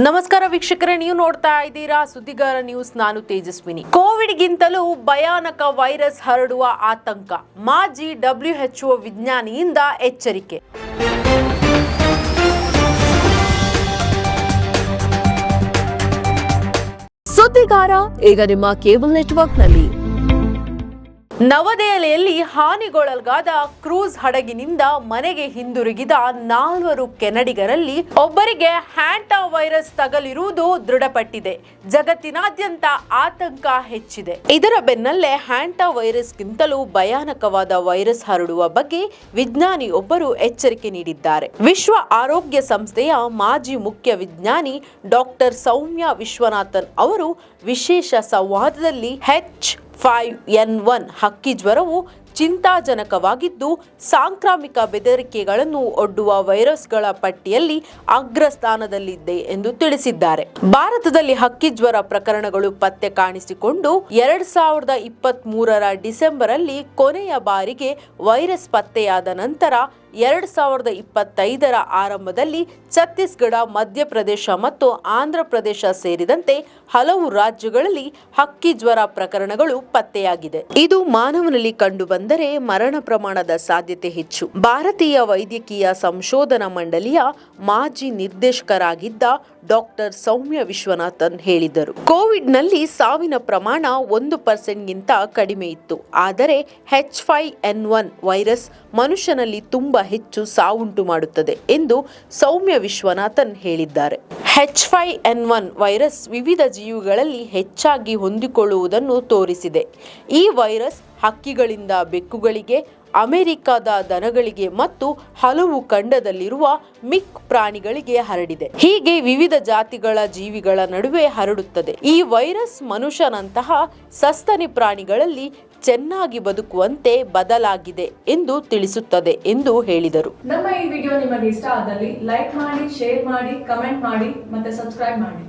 ನಮಸ್ಕಾರ ವೀಕ್ಷಕರೇ, ನೀವು ನೋಡ್ತಾ ಇದ್ದೀರಾ ಸುದ್ದಿಗಾರ ನ್ಯೂಸ್. ನಾನು ತೇಜಸ್ವಿನಿ. ಕೋವಿಡ್ಗಿಂತಲೂ ಭಯಾನಕ ವೈರಸ್ ಹರಡುವ ಆತಂಕ, ಮಾಜಿ WHO ವಿಜ್ಞಾನಿಯಿಂದ ಎಚ್ಚರಿಕೆ. ಸುದ್ದಿಗಾರ ಈಗ ನಿಮ್ಮ ಕೇಬಲ್ ನೆಟ್ವರ್ಕ್ನಲ್ಲಿ. ನವದೆಹಲಿಯಲ್ಲಿ ಹಾನಿಗೊಳಗಾದ ಕ್ರೂಸ್ ಹಡಗಿನಿಂದ ಮನೆಗೆ ಹಿಂದಿರುಗಿದ 4 ಕೆನಡಿಗರಲ್ಲಿ ಒಬ್ಬರಿಗೆ ಹ್ಯಾಂಟಾ ವೈರಸ್ ತಗುಲಿರುವುದು ದೃಢಪಟ್ಟಿದೆ. ಜಗತ್ತಿನಾದ್ಯಂತ ಆತಂಕ ಹೆಚ್ಚಿದೆ. ಇದರ ಬೆನ್ನಲ್ಲೇ ಹ್ಯಾಂಟಾ ವೈರಸ್ಗಿಂತಲೂ ಭಯಾನಕವಾದ ವೈರಸ್ ಹರಡುವ ಬಗ್ಗೆ ವಿಜ್ಞಾನಿಯೊಬ್ಬರು ಎಚ್ಚರಿಕೆ ನೀಡಿದ್ದಾರೆ. ವಿಶ್ವ ಆರೋಗ್ಯ ಸಂಸ್ಥೆಯ ಮಾಜಿ ಮುಖ್ಯ ವಿಜ್ಞಾನಿ ಡಾಕ್ಟರ್ ಸೌಮ್ಯ ವಿಶ್ವನಾಥನ್ ಅವರು ವಿಶೇಷ ಸಂವಾದದಲ್ಲಿ H5N1 ಹಕ್ಕಿ ಜ್ವರವು ಚಿಂತಾಜನಕವಾಗಿದ್ದು ಸಾಂಕ್ರಾಮಿಕ ಬೆದರಿಕೆಗಳನ್ನು ಒಡ್ಡುವ ವೈರಸ್ಗಳ ಪಟ್ಟಿಯಲ್ಲಿ ಅಗ್ರಸ್ಥಾನದಲ್ಲಿದೆ ಎಂದು ತಿಳಿಸಿದ್ದಾರೆ. ಭಾರತದಲ್ಲಿ ಹಕ್ಕಿ ಜ್ವರ ಪ್ರಕರಣಗಳು ಪತ್ತೆ ಕಾಣಿಸಿಕೊಂಡು 2023ರ ಡಿಸೆಂಬರ್ ಅಲ್ಲಿ ಕೊನೆಯ ಬಾರಿಗೆ ವೈರಸ್ ಪತ್ತೆಯಾದ ನಂತರ 2025ರ ಆರಂಭದಲ್ಲಿ ಛತ್ತೀಸ್ಗಢ, ಮಧ್ಯಪ್ರದೇಶ ಮತ್ತು ಆಂಧ್ರಪ್ರದೇಶ ಸೇರಿದಂತೆ ಹಲವು ರಾಜ್ಯಗಳಲ್ಲಿ ಹಕ್ಕಿ ಜ್ವರ ಪ್ರಕರಣಗಳು ಪತ್ತೆಯಾಗಿದೆ. ಇದು ಮಾನವನಲ್ಲಿ ಕಂಡುಬಂದರೆ ಮರಣ ಪ್ರಮಾಣದ ಸಾಧ್ಯತೆ ಹೆಚ್ಚು. ಭಾರತೀಯ ವೈದ್ಯಕೀಯ ಸಂಶೋಧನಾ ಮಂಡಳಿಯ ಮಾಜಿ ನಿರ್ದೇಶಕರಾಗಿದ್ದ ಡಾಕ್ಟರ್ ಸೌಮ್ಯ ವಿಶ್ವನಾಥನ್ ಹೇಳಿದರು. ಕೋವಿಡ್ನಲ್ಲಿ ಸಾವಿನ ಪ್ರಮಾಣ 1% ಕಡಿಮೆ ಇತ್ತು. ಆದರೆ H5N1 ವೈರಸ್ ಮನುಷ್ಯನಲ್ಲಿ ತುಂಬಾ ಹೆಚ್ಚು ಸಾವುಂಟು ಮಾಡುತ್ತದೆ ಎಂದು ಸೌಮ್ಯ ವಿಶ್ವನಾಥನ್ ಹೇಳಿದ್ದಾರೆ. H5N1 ವೈರಸ್ ವಿವಿಧ ಜೀವಿಗಳಲ್ಲಿ ಹೆಚ್ಚಾಗಿ ಹೊಂದಿಕೊಳ್ಳುವುದನ್ನು ತೋರಿಸಿದೆ. ಈ ವೈರಸ್ ಹಕ್ಕಿಗಳಿಂದ ಬೆಕ್ಕುಗಳಿಗೆ, ಅಮೆರಿಕದ ದನಗಳಿಗೆ ಮತ್ತು ಹಲವು ಖಂಡದಲ್ಲಿರುವ ಮಿಕ್ ಪ್ರಾಣಿಗಳಿಗೆ ಹರಡಿದೆ. ಹೀಗೆ ವಿವಿಧ ಜಾತಿಗಳ ಜೀವಿಗಳ ನಡುವೆ ಹರಡುತ್ತದೆ. ಈ ವೈರಸ್ ಮನುಷ್ಯನಂತಹ ಸಸ್ತನಿ ಪ್ರಾಣಿಗಳಲ್ಲಿ ಚೆನ್ನಾಗಿ ಬದುಕುವಂತೆ ಬದಲಾಗಿದೆ ಎಂದು ತಿಳಿಸುತ್ತದೆ ಎಂದು ಹೇಳಿದರು. ನಮ್ಮ ಈ ವಿಡಿಯೋ ನಿಮಗೆ ಇಷ್ಟ ಆದಲ್ಲಿ ಲೈಕ್ ಮಾಡಿ, ಶೇರ್ ಮಾಡಿ, ಕಮೆಂಟ್ ಮಾಡಿ ಮತ್ತೆ ಸಬ್ಸ್ಕ್ರೈಬ್ ಮಾಡಿ.